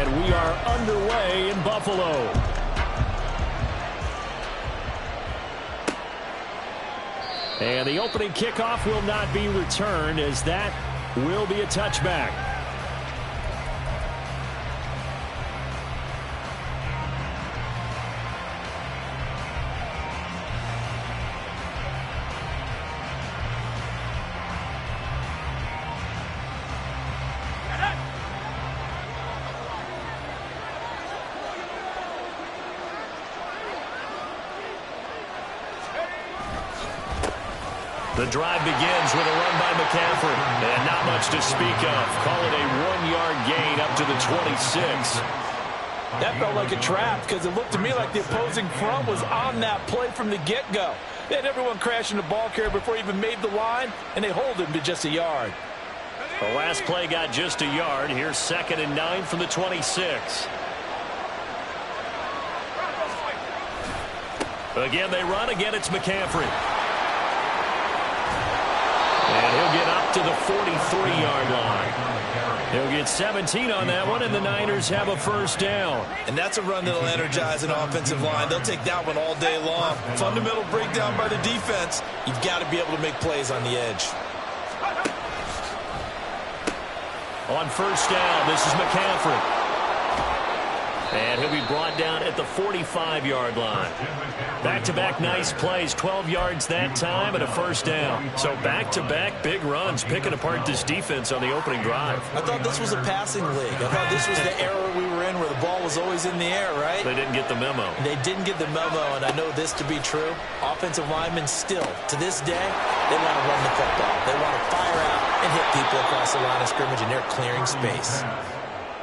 And we are underway in Buffalo. And the opening kickoff will not be returned, as that will be a touchback. The drive begins with a run by McCaffrey. And not much to speak of. Call it a 1-yard gain up to the 26. That felt like a trap because it looked to me like the opposing front was on that play from the get-go. They had everyone crashing the ball carrier before he even made the line, and they hold him to just a yard. The last play got just a yard. Here's 2nd and 9 from the 26. Again, they run. Again, it's McCaffrey. And he'll get up to the 43-yard line. He'll get 17 on that one, and the Niners have a first down. And that's a run that'll energize an offensive line. They'll take that one all day long. Fundamental breakdown by the defense. You've got to be able to make plays on the edge. On first down, this is McCaffrey. And he'll be brought down at the 45-yard line. Back-to-back nice plays, 12 yards that time and a first down. So back-to-back big runs, picking apart this defense on the opening drive. I thought this was a passing league. I thought this was the era we were in where the ball was always in the air, right? They didn't get the memo. They didn't get the memo, and I know this to be true. Offensive linemen still, to this day, they want to run the football. They want to fire out and hit people across the line of scrimmage, and they're clearing space.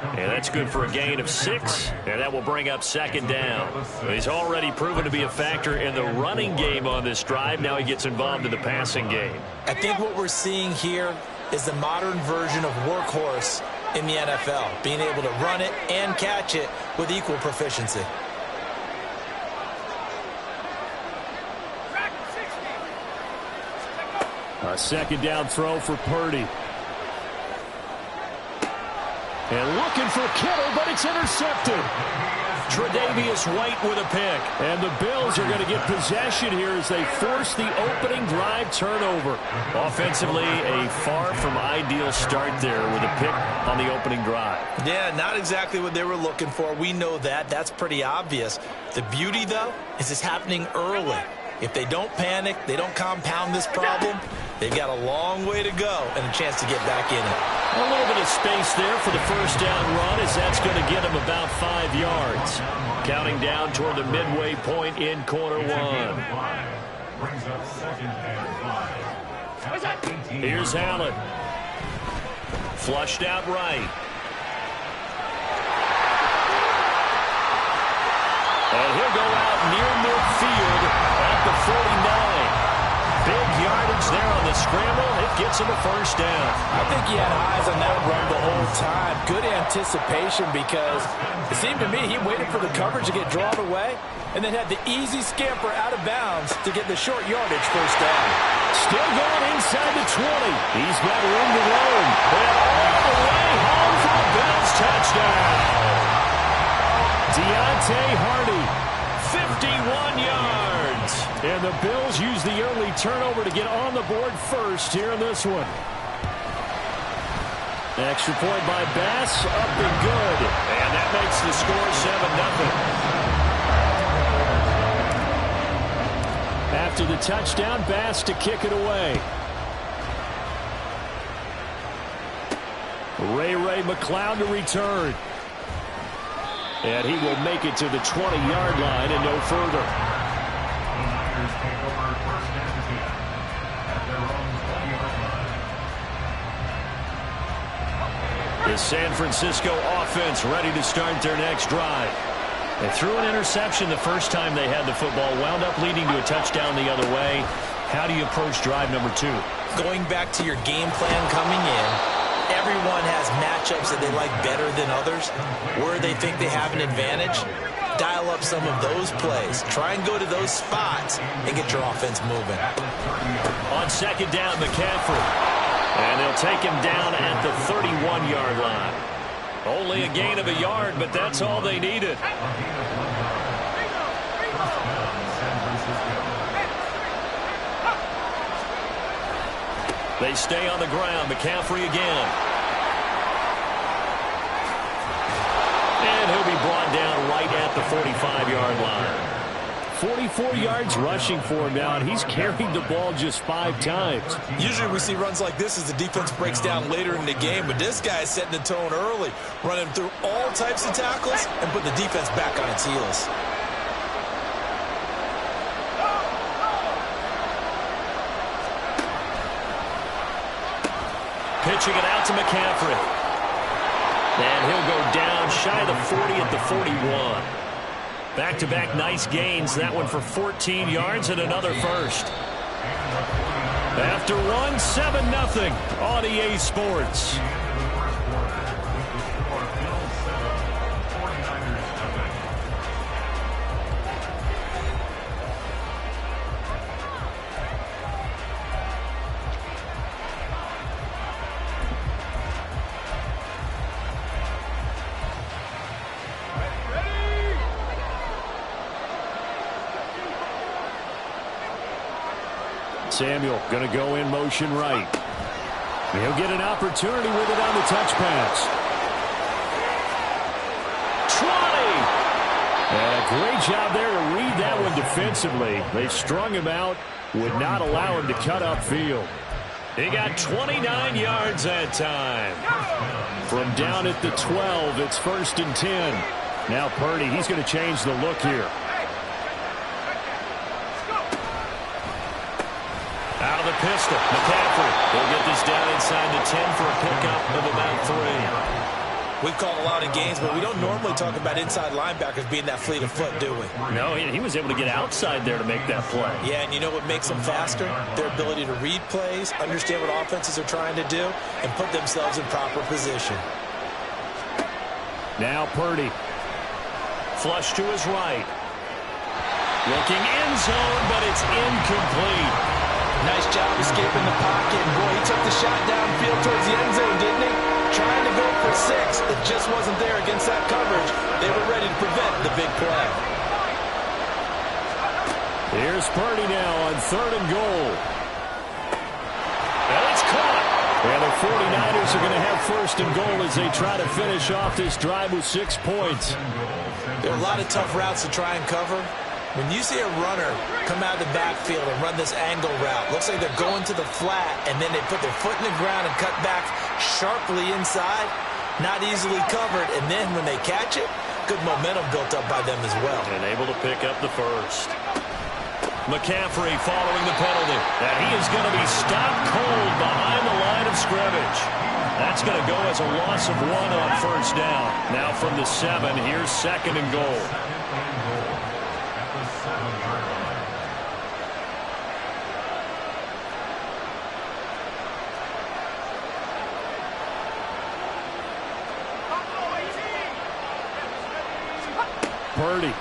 And that's good for a gain of 6, and that will bring up 2nd down. He's already proven to be a factor in the running game on this drive. Now he gets involved in the passing game. I think what we're seeing here is the modern version of workhorse in the NFL, being able to run it and catch it with equal proficiency. A 2nd down throw for Purdy. And looking for Kittle, but it's intercepted. Tre'Davious White with a pick. And the Bills are going to get possession here as they force the opening drive turnover. Offensively, a far from ideal start there with a pick on the opening drive. Yeah, not exactly what they were looking for. We know that. That's pretty obvious. The beauty, though, is it's happening early. If they don't panic, they don't compound this problem, they've got a long way to go and a chance to get back in it. A little bit of space there for the first down run, as that's going to get him about 5 yards. Counting down toward the midway point in quarter 1. Here's Allen. Flushed out right. And he'll go out near midfield at the 49. Big yardage there on the scramble. It gets him a first down. I think he had eyes on that run the whole time. Good anticipation because it seemed to me he waited for the coverage to get drawn away and then had the easy scamper out of bounds to get the short yardage first down. Still going inside the 20. He's got room to roam. And all the way home for a Bills touchdown. Deontay Hardy, 51 yards. And the Bills use the early turnover to get on the board first here in this one. Extra point by Bass, up and good. And that makes the score 7-0. After the touchdown, Bass to kick it away. Ray McCloud to return. And he will make it to the 20-yard line and no further. The San Francisco offense ready to start their next drive. They threw an interception the first time they had the football, wound up leading to a touchdown the other way. How do you approach drive number 2? Going back to your game plan coming in, everyone has matchups that they like better than others. Where they think they have an advantage, dial up some of those plays. Try and go to those spots and get your offense moving. On 2nd down, McCaffrey. And they'll take him down at the 31-yard line. Only a gain of a yard, but that's all they needed. They stay on the ground. McCaffrey again. And he'll be brought down right at the 45-yard line. 44 yards rushing for him now, and he's carried the ball just 5 times. Usually we see runs like this as the defense breaks down later in the game, but this guy's setting the tone early, running through all types of tackles and putting the defense back on its heels. Pitching it out to McCaffrey. And he'll go down shy of the 40 at the 41. Back-to-back nice gains. That one for 14 yards and another first. After one, 7-0 on EA Sports. Samuel going to go in motion right. He'll get an opportunity with it on the touch pass. 20! And a great job there to read that one defensively. They strung him out, would not allow him to cut upfield. He got 29 yards that time. From down at the 12, it's 1st and 10. Now Purdy, he's going to change the look here. Out of the pistol, McCaffrey. He'll get this down inside the 10 for a pickup of about 3. We've called a lot of games, but we don't normally talk about inside linebackers being that fleet of foot, do we? No, he was able to get outside there to make that play. Yeah, and you know what makes them faster? Their ability to read plays, understand what offenses are trying to do, and put themselves in proper position. Now Purdy. Flush to his right. Looking end zone, but it's incomplete. Nice job escaping the pocket. Boy, he took the shot downfield towards the end zone, didn't he? Trying to go for 6. It just wasn't there against that coverage. They were ready to prevent the big play. Here's Purdy now on 3rd and goal. And it's caught. And the 49ers are going to have 1st and goal as they try to finish off this drive with 6 points. There are a lot of tough routes to try and cover. When you see a runner come out of the backfield and run this angle route, looks like they're going to the flat, and then they put their foot in the ground and cut back sharply inside, not easily covered, and then when they catch it, good momentum built up by them as well. And able to pick up the first. McCaffrey following the penalty. And he is going to be stopped cold behind the line of scrimmage. That's going to go as a loss of 1 on 1st down. Now from the 7, here's 2nd and goal. Purdy. And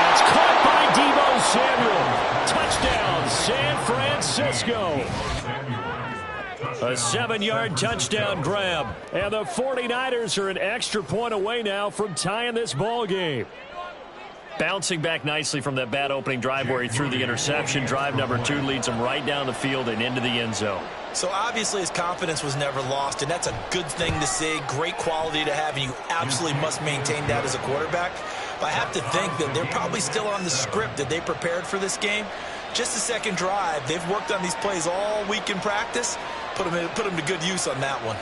it's caught by Deebo Samuel. Touchdown, San Francisco. A 7-yard touchdown grab. And the 49ers are an extra point away now from tying this ball game. Bouncing back nicely from that bad opening drive where he threw the interception. Drive number 2 leads him right down the field and into the end zone. So obviously his confidence was never lost, and that's a good thing to see, great quality to have, and you absolutely must maintain that as a quarterback. But I have to think that they're probably still on the script that they prepared for this game. Just the 2nd drive, they've worked on these plays all week in practice. Put them to good use on that one.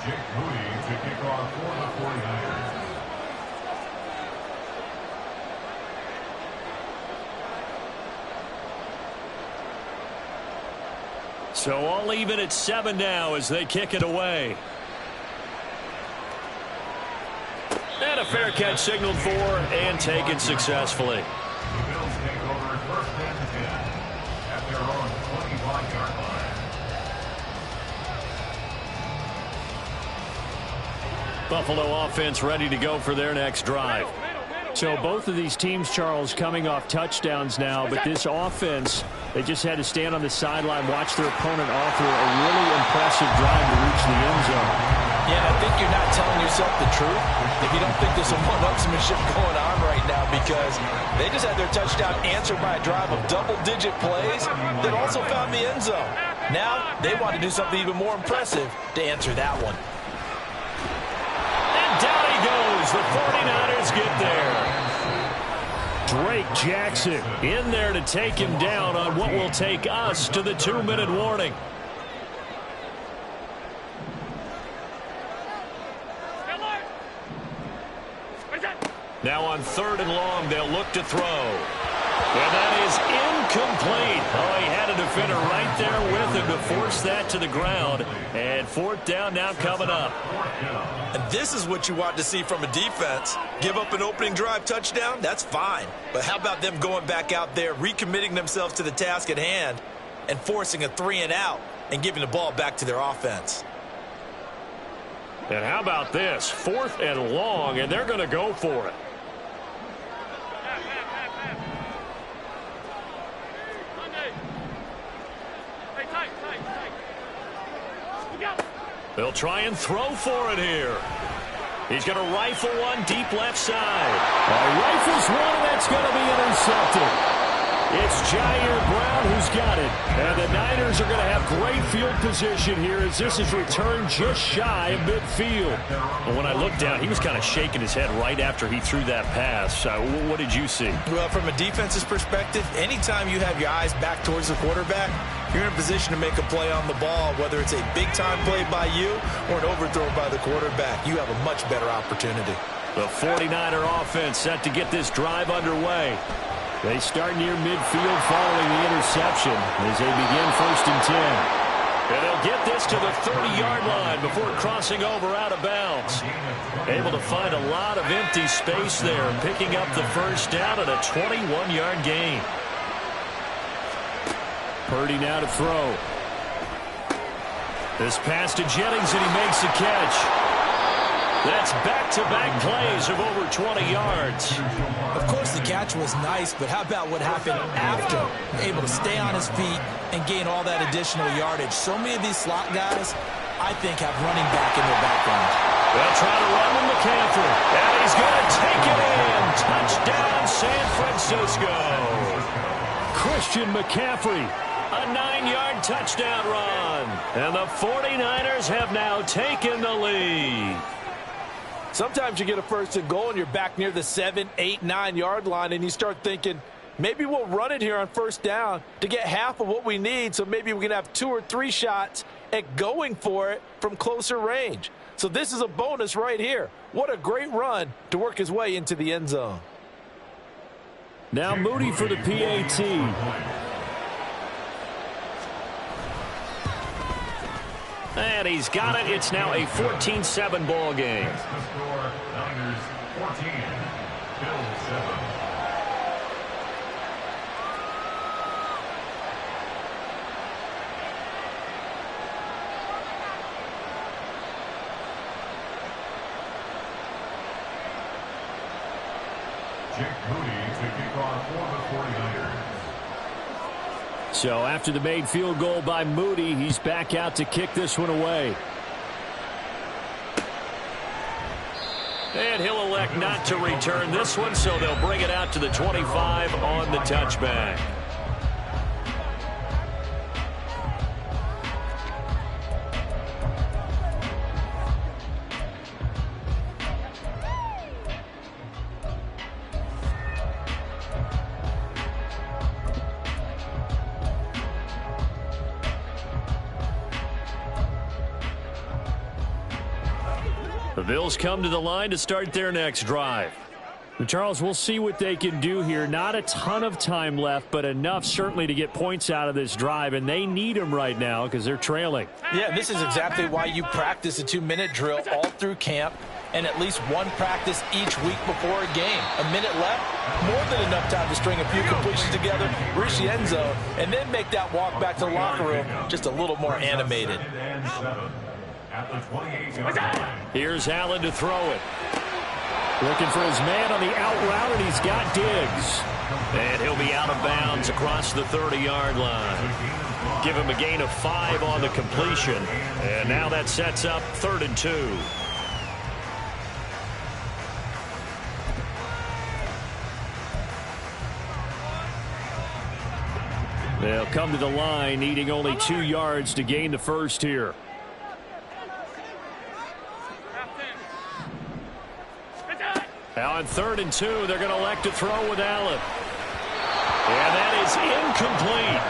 Jake Moody to kick off for the 49ers. So all even at 7 now as they kick it away. And a fair catch signaled for and taken successfully. The Bills take over 1st and 10 at their own 21-yard line. Buffalo offense ready to go for their next drive. So both of these teams, Charles, coming off touchdowns now, but this offense, they just had to stand on the sideline, watch their opponent offer a really impressive drive to reach the end zone. Yeah, I think you're not telling yourself the truth if you don't think there's some one-upsmanship going on right now, because they just had their touchdown answered by a drive of double-digit plays that also found the end zone. Now they want to do something even more impressive to answer that one. Down he goes. The 49ers get there. Drake Jackson in there to take him down on what will take us to the 2-minute warning. Now on 3rd and long, they'll look to throw. And that is incomplete. Oh, he had a defender right there with him to force that to the ground. And 4th down now coming up. And this is what you want to see from a defense. Give up an opening drive touchdown, that's fine. But how about them going back out there, recommitting themselves to the task at hand, and forcing a 3-and-out and giving the ball back to their offense. And how about this? 4th and long, and they're going to go for it. They'll try and throw for it here. He's going to rifle one deep left side. Rifles one, and that's going to be intercepted. It's Jair Brown who's got it. And the Niners are going to have great field position here as this is returned just shy of midfield. And when I looked down, he was kind of shaking his head right after he threw that pass. What did you see? Well, from a defense's perspective, anytime you have your eyes back towards the quarterback, you're in a position to make a play on the ball, whether it's a big-time play by you or an overthrow by the quarterback. You have a much better opportunity. The 49er offense set to get this drive underway. They start near midfield following the interception as they begin 1st and 10. And they'll get this to the 30-yard line before crossing over out of bounds. Able to find a lot of empty space there, picking up the 1st down at a 21-yard gain. Purdy now to throw. This pass to Jennings, and he makes the catch. That's back-to-back plays of over 20 yards. Of course, the catch was nice, but how about what happened after? Able to stay on his feet and gain all that additional yardage. So many of these slot guys, I think, have running back in their background. They'll try to run with McCaffrey, and he's going to take it in. Touchdown, San Francisco. Christian McCaffrey, a 9-yard touchdown run. And the 49ers have now taken the lead. Sometimes you get a 1st and goal and you're back near the 7, 8, 9-yard line, and you start thinking, maybe we'll run it here on 1st down to get half of what we need, so maybe we can have 2 or 3 shots at going for it from closer range. So this is a bonus right here. What a great run to work his way into the end zone. Now Moody for the PAT. And he's got it. It's now a 14-7 ball game. The score, Niners 14, Bills 7. Jake Moody to kick off for the 49ers. So after the made field goal by Moody, he's back out to kick this one away. And he'll elect not to return this one, so they'll bring it out to the 25 on the touchback. The Bills come to the line to start their next drive. Charles, we'll see what they can do here. Not a ton of time left, but enough certainly to get points out of this drive, and they need them right now because they're trailing. Yeah, this is exactly why you practice a 2-minute drill all through camp and at least one practice each week before a game. A minute left, more than enough time to string a few completions together, reach the end zone, and then make that walk back to the locker room just a little more animated. At the 28-yard line. Here's Allen to throw it. Looking for his man on the out route, and he's got Diggs. And he'll be out of bounds across the 30-yard line. Give him a gain of 5 on the completion. And now that sets up 3rd and 2. They'll come to the line, needing only 2 yards to gain the first here. Now on 3rd and 2, they're going to elect to throw with Allen. And that is incomplete.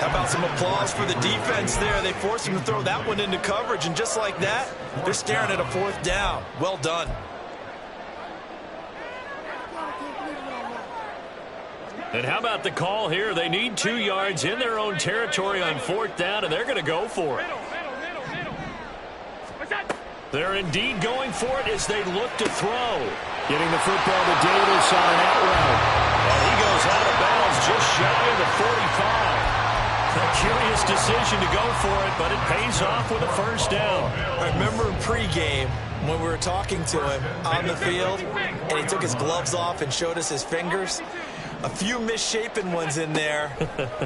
How about some applause for the defense there? They forced him to throw that one into coverage, and just like that, they're staring at a 4th down. Well done. And how about the call here? They need 2 yards in their own territory on 4th down, and they're going to go for it. They're indeed going for it as they look to throw. Getting the football to Davis on an out route. And he goes out of bounds just shy of the 45. A curious decision to go for it, but it pays off with a 1st down. I remember in pregame when we were talking to him on the field, and he took his gloves off and showed us his fingers. A few misshapen ones in there,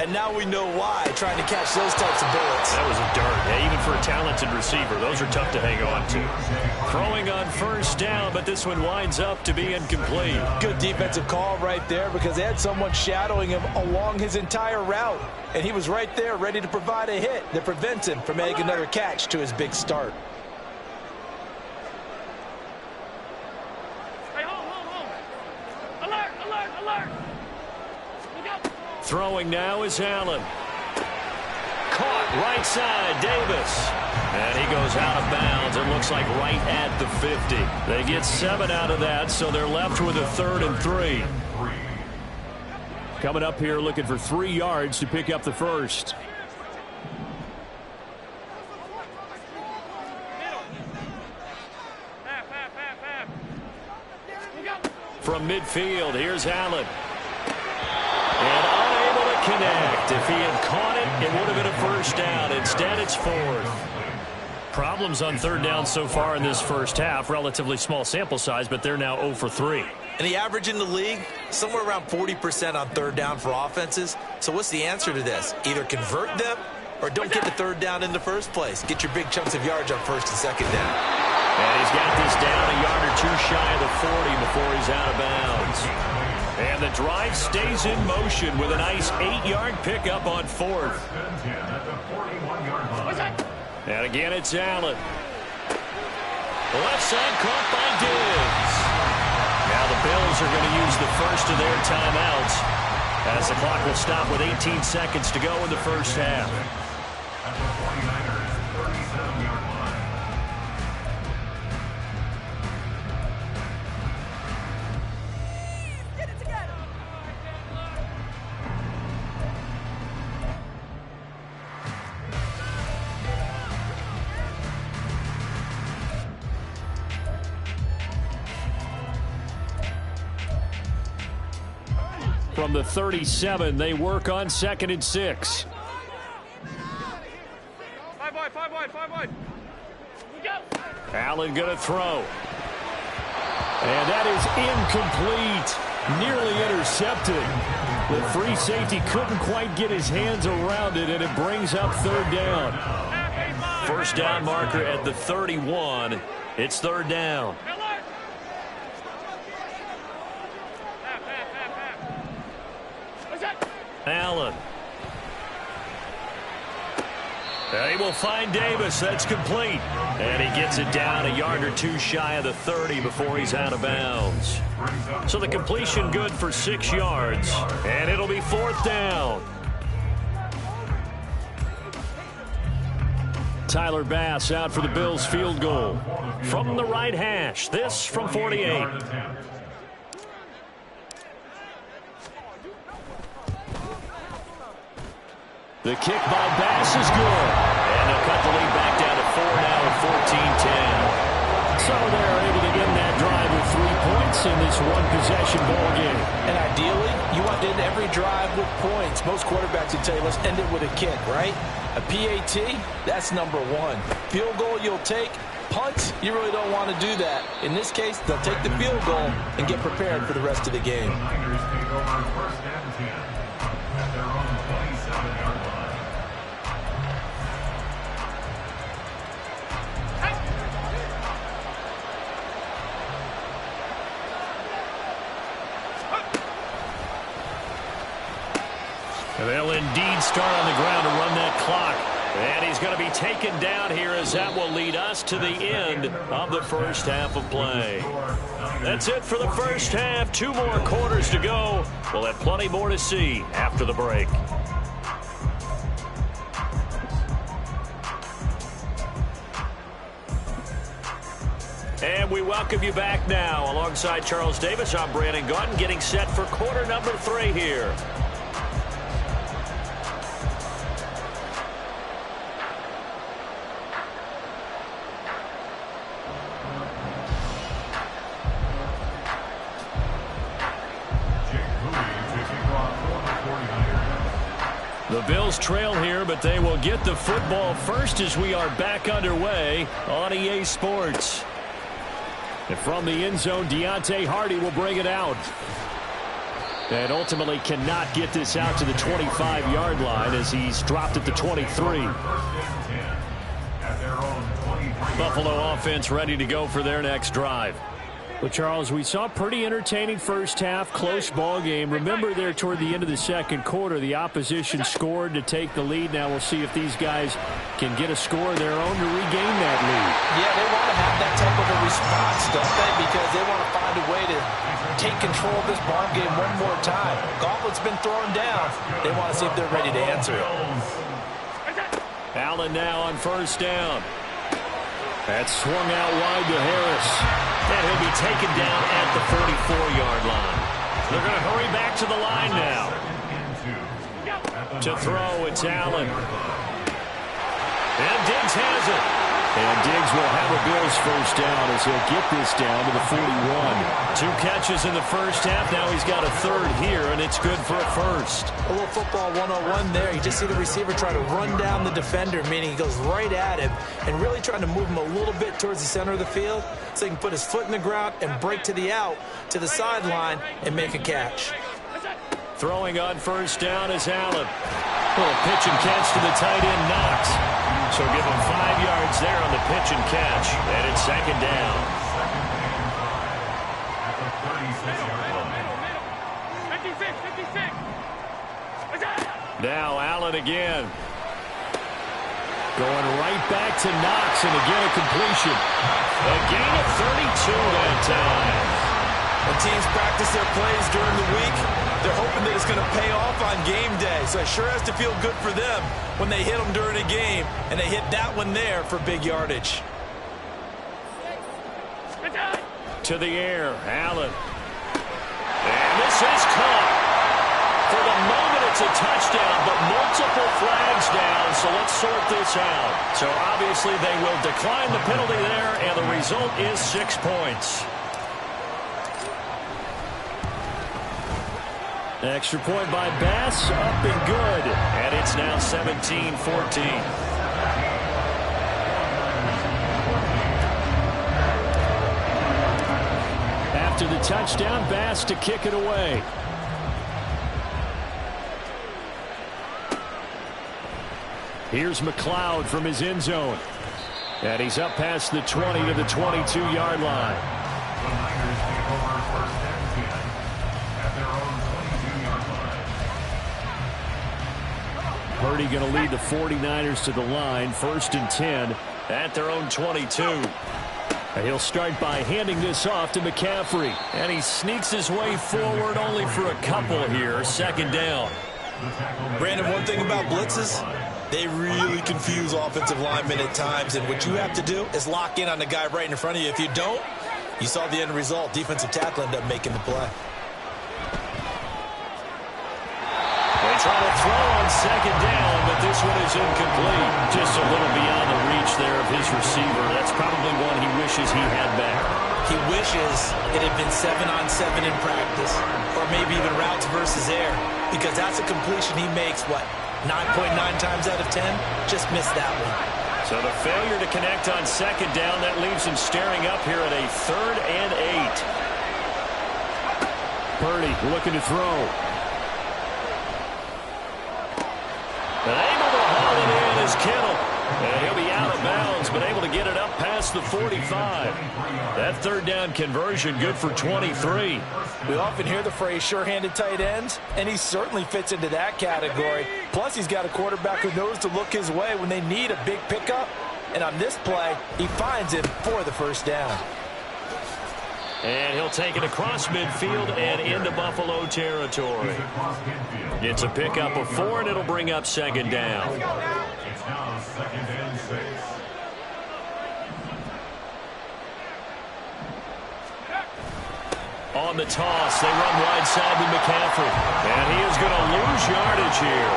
and now we know why, trying to catch those types of bullets. That was a dart. Yeah, even for a talented receiver, those are tough to hang on to. Throwing on 1st down, but this one winds up to be incomplete. Good defensive call right there because they had someone shadowing him along his entire route, and he was right there ready to provide a hit that prevents him from making another catch to his big start. Throwing now is Allen. Caught right side, Davis. And he goes out of bounds. It looks like right at the 50. They get 7 out of that, so they're left with a 3rd and 3. Coming up here looking for 3 yards to pick up the first. From midfield, here's Allen. And unable to connect. If he had caught it, it would have been a 1st down. Instead, it's 4th. Problems on 3rd down so far in this first half. Relatively small sample size, but they're now 0 for 3. And the average in the league, somewhere around 40% on 3rd down for offenses. So what's the answer to this? Either convert them or don't get the 3rd down in the first place. Get your big chunks of yards on 1st and 2nd down. And he's got this down a yard or 2 shy of the 40 before he's out of bounds. And the drive stays in motion with a nice 8-yard pickup on 4th. And again, it's Allen. Left side caught by Diggs. Now the Bills are going to use the first of their timeouts as the clock will stop with 18 seconds to go in the first half. From the 37, they work on 2nd and 6. 5 wide. Allen going to throw. And that is incomplete. Nearly intercepted. The free safety couldn't quite get his hands around it, and it brings up 3rd down. 1st down marker at the 31. It's 3rd down. Allen. He will find Davis. That's complete. And he gets it down a yard or 2 shy of the 30 before he's out of bounds. So the completion good for 6 yards. And it'll be 4th down. Tyler Bass out for the Bills field goal. From the right hash. This from 48. The kick by Bass is good. And they'll cut the lead back down to 4 now at 14-10. So they're able to end that drive with 3 points in this one-possession ball game. And ideally, you want to end every drive with points. Most quarterbacks would tell you, let's end it with a kick, right? A PAT, that's number 1. Field goal you'll take, Punt, you really don't want to do that. In this case, they'll take the field goal and get prepared for the rest of the game. Niners take over first and 10 at their own 27-yard line. And they'll indeed start on the ground to run that clock. And he's going to be taken down here as that will lead us to the end of the first half of play. That's it for the first half. 2 more quarters to go. We'll have plenty more to see after the break. And we welcome you back now. Alongside Charles Davis, I'm Brandon Gaudin, getting set for quarter number 3 here. The Bills trail here, but they will get the football first as we are back underway on EA Sports. And from the end zone, Deontay Hardy will bring it out. And ultimately cannot get this out to the 25-yard line as he's dropped at the 23. Buffalo offense ready to go for their next drive. Well, Charles, we saw a pretty entertaining first half, close ball game. Remember there toward the end of the second quarter, the opposition scored to take the lead. Now we'll see if these guys can get a score of their own to regain that lead. Yeah, they want to have that type of a response, don't they? Because they want to find a way to take control of this ball game one more time. Gauntlet's been thrown down. They want to see if they're ready to answer it. Allen now on first down. That's swung out wide to Harris. And he'll be taken down at the 44-yard line. They're going to hurry back to the line now. To throw, it's Allen. And Diggs has it. And Diggs will have a Bills first down as he'll get this down to the 41. 2 catches in the first half. Now he's got a third here, and it's good for a first. A little football 101 there. You just see the receiver try to run down the defender, meaning he goes right at him and really trying to move him a little bit towards the center of the field so he can put his foot in the ground and break to the out, to the sideline, and make a catch. Throwing on first down is Allen. Little pitch and catch to the tight end, Knox. So give him 5 yards there on the pitch and catch. And it's second down. 56. Now Allen again. Going right back to Knox, and again a completion. A gain of 32 that time. When teams practice their plays during the week, they're hoping that it's going to pay off on game day. So it sure has to feel good for them when they hit them during a game, and they hit that one there for big yardage. To the air, Allen. And this is caught. For the moment, it's a touchdown, but multiple flags down, so let's sort this out. So obviously they will decline the penalty there, and the result is 6 points. Extra point by Bass, up and good. And it's now 17-14. After the touchdown, Bass to kick it away. Here's McLeod from his end zone. And he's up past the 20 to the 22-yard line. The Niners take over first and 10 at their own 22-yard line. Purdy going to lead the 49ers to the line. First and 10 at their own 22. And he'll start by handing this off to McCaffrey. And he sneaks his way forward only for a couple here. Second down. Brandon, one thing about blitzes, they really confuse offensive linemen at times. And what you have to do is lock in on the guy right in front of you. If you don't, you saw the end result. Defensive tackle ended up making the play. They try to throw on second down, but this one is incomplete. Just a little beyond the reach there of his receiver. That's probably one he wishes he had back. He wishes it had been 7-on-7 in practice, or maybe even routes versus air, because that's a completion he makes, 9.9 times out of 10? Just missed that one. So the failure to connect on second down, that leaves him staring up here at a 3rd and 8. Purdy looking to throw. And able to haul it in is Kittle. And he'll be out of bounds, but able to get it up past the 45. That 3rd down conversion good for 23. We often hear the phrase sure-handed tight ends, and he certainly fits into that category. Plus, he's got a quarterback who knows to look his way when they need a big pickup. And on this play, he finds it for the 1st down. And he'll take it across midfield and into Buffalo territory. It's a pickup of 4, and it'll bring up 2nd down. It's now 2nd and 6. On the toss, they run wide side to McCaffrey. And he is going to lose yardage here.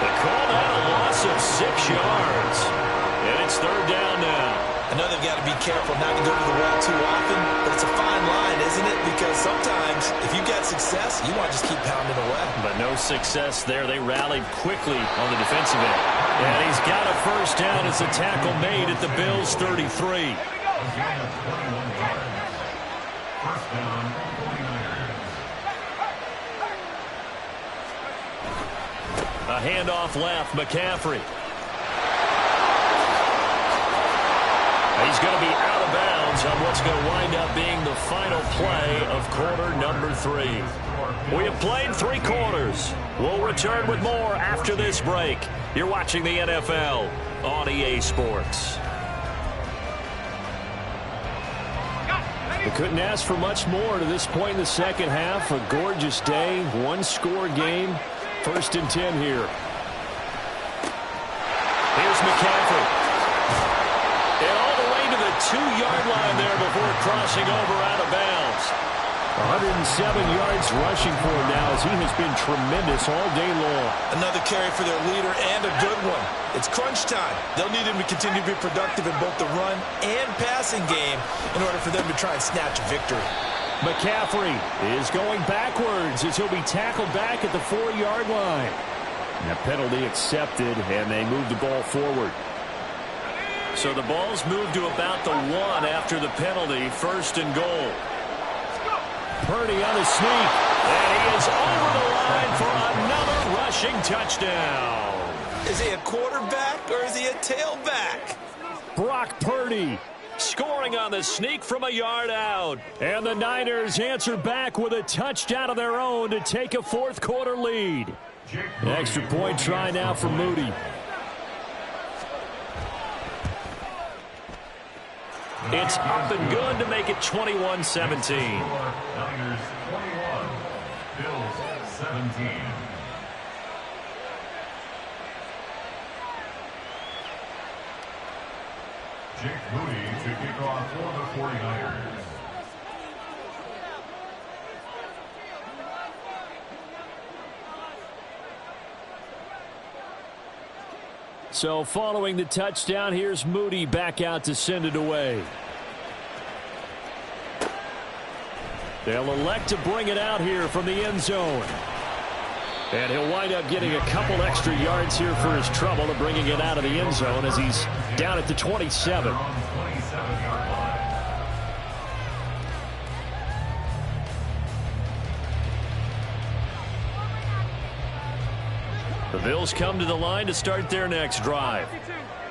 They call that a loss of 6 yards. And it's 3rd down now. I know they've got to be careful not to go to the well too often, but it's a fine line, isn't it? Because sometimes, if you get success, you want to just keep pounding away. But no success there. They rallied quickly on the defensive end. And he's got a 1st down as a tackle made at the Bills' 33. Again, 21 yards. 1st down, 49ers. A handoff left, McCaffrey. He's going to be out of bounds on what's going to wind up being the final play of quarter number 3. We have played 3 quarters. We'll return with more after this break. You're watching the NFL on EA Sports. We couldn't ask for much more to this point in the second half. A gorgeous day, 1-score game. 1st and 10 here. Here's McCaffrey. And all the way to the 2-yard line there before crossing over out of bounds. 107 yards rushing for him now as he has been tremendous all day long. Another carry for their leader and a good one. It's crunch time. They'll need him to continue to be productive in both the run and passing game in order for them to try and snatch a victory. McCaffrey is going backwards as he'll be tackled back at the 4-yard line. And a penalty accepted, and they move the ball forward. So the ball's moved to about the 1 after the penalty, 1st and goal. Purdy on the sneak, and he is over the line for another rushing touchdown. Is he a quarterback or is he a tailback? Brock Purdy scoring on the sneak from a yard out. And the Niners answer back with a touchdown of their own to take a 4th quarter lead. Extra point try now for Moody. It's up and good to make it 21-17. Niners 21, Bills 17. Jake Moody to kick off for the 49ers. So following the touchdown, here's Moody back out to send it away. They'll elect to bring it out here from the end zone. And he'll wind up getting a couple extra yards here for his trouble to bringing it out of the end zone as he's down at the 27. The Bills come to the line to start their next drive.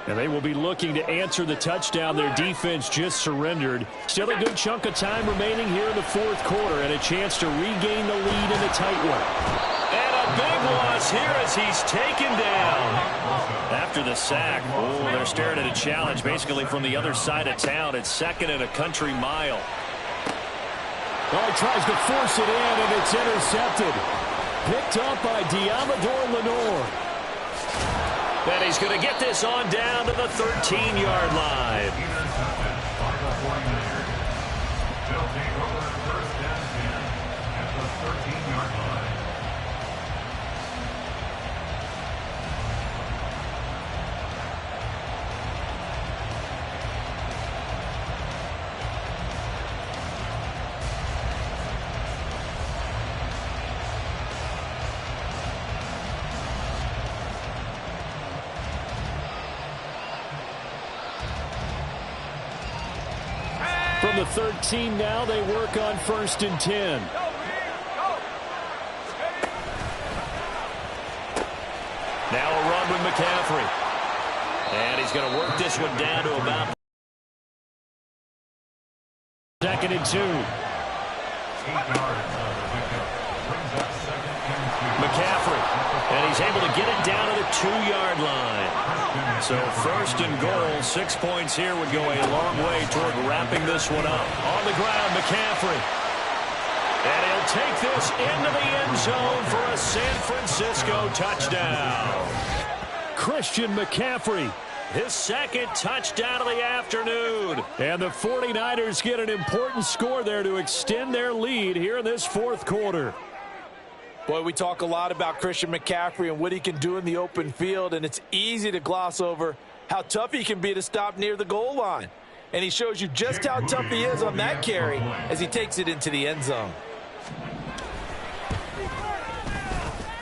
And they will be looking to answer the touchdown their defense just surrendered. Still a good chunk of time remaining here in the 4th quarter and a chance to regain the lead in a tight one. And a big loss here as he's taken down. After the sack, they're staring at a challenge basically from the other side of town. It's 2nd and a country mile. Well, he tries to force it in, and it's intercepted. Picked up by Diamador Lenore. And he's going to get this on down to the 13-yard line. They'll take over 1st and 10 at the 13-yard line. From the 13 now, they work on 1st and 10. Now a run with McCaffrey. And he's going to work this one down to about 2nd and 2. 8 yards on the pickup. Brings up 2nd and 2. McCaffrey. And he's able to get it down to the 2-yard line. So 1st and goal, 6 points here would go a long way toward wrapping this one up. On the ground, McCaffrey. And he'll take this into the end zone for a San Francisco touchdown. Christian McCaffrey, his 2nd touchdown of the afternoon. And the 49ers get an important score there to extend their lead here in this 4th quarter. Boy, we talk a lot about Christian McCaffrey and what he can do in the open field, and it's easy to gloss over how tough he can be to stop near the goal line. And he shows you just how tough he is on that carry as he takes it into the end zone.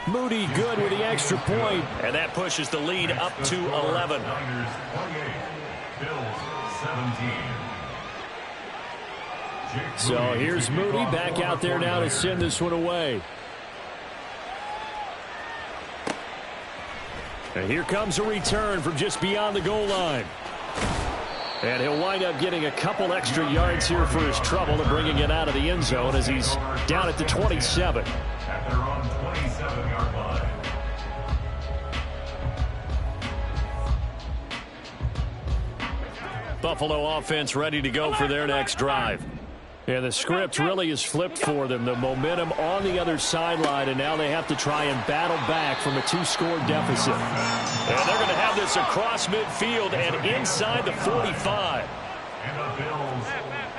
Moody good with the extra point, and that pushes the lead up to 11. Niners 28, Bills 17. So here's Moody back out there now to send this one away. And here comes a return from just beyond the goal line. And he'll wind up getting a couple extra yards here for his trouble and bringing it out of the end zone as he's down at the 27. At their own 27-yard line. Buffalo offense ready to go for their next drive. And the script really is flipped for them. The momentum on the other sideline, and now they have to try and battle back from a 2-score deficit. And they're going to have this across midfield and inside the 45. And the Bills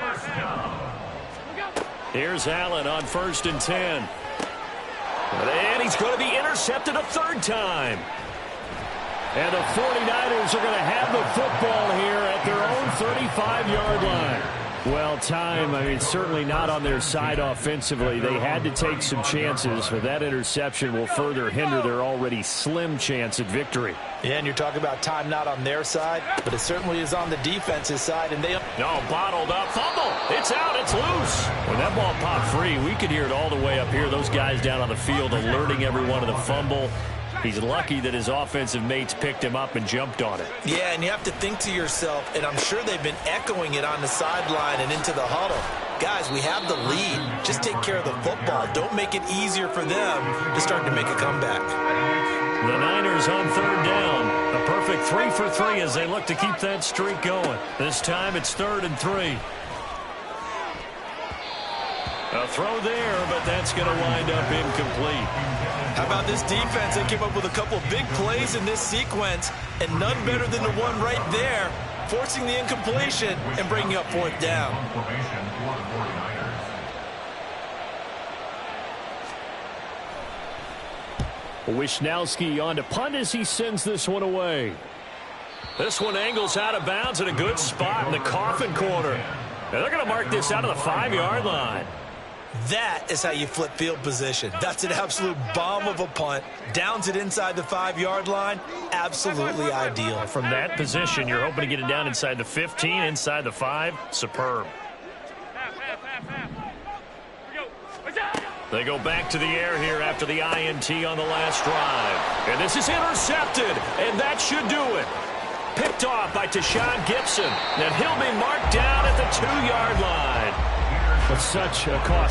first down. Here's Allen on 1st and 10. And he's going to be intercepted a 3rd time. And the 49ers are going to have the football here at their own 35-yard line. Well, time, certainly not on their side offensively. They had to take some chances, but that interception will further hinder their already slim chance at victory. Yeah, and you're talking about time not on their side, but it certainly is on the defensive side. And they bottled up, fumble. It's out, it's loose. When that ball popped free, we could hear it all the way up here. Those guys down on the field alerting everyone of the fumble. He's lucky that his offensive mates picked him up and jumped on it. Yeah, and you have to think to yourself, and I'm sure they've been echoing it on the sideline and into the huddle. Guys, we have the lead. Just take care of the football. Don't make it easier for them to start to make a comeback. The Niners on 3rd down. A perfect 3 for 3 as they look to keep that streak going. This time it's 3rd and 3. A throw there, but that's going to wind up incomplete. How about this defense? They came up with a couple of big plays in this sequence, and none better than the one right there, forcing the incompletion and bringing up 4th down. Formation for the 49ers. Wishnowski on to punt as he sends this one away. This one angles out of bounds in a good spot in the coffin corner. And they're going to mark this out of the 5-yard line. That is how you flip field position. That's an absolute bomb of a punt. Downs it inside the 5-yard line. Absolutely ideal. From that position, you're hoping to get it down inside the 15, inside the 5. Superb. They go back to the air here after the INT on the last drive. And this is intercepted, and that should do it. Picked off by Tashawn Gibson. And he'll be marked down at the 2-yard line. But such a costly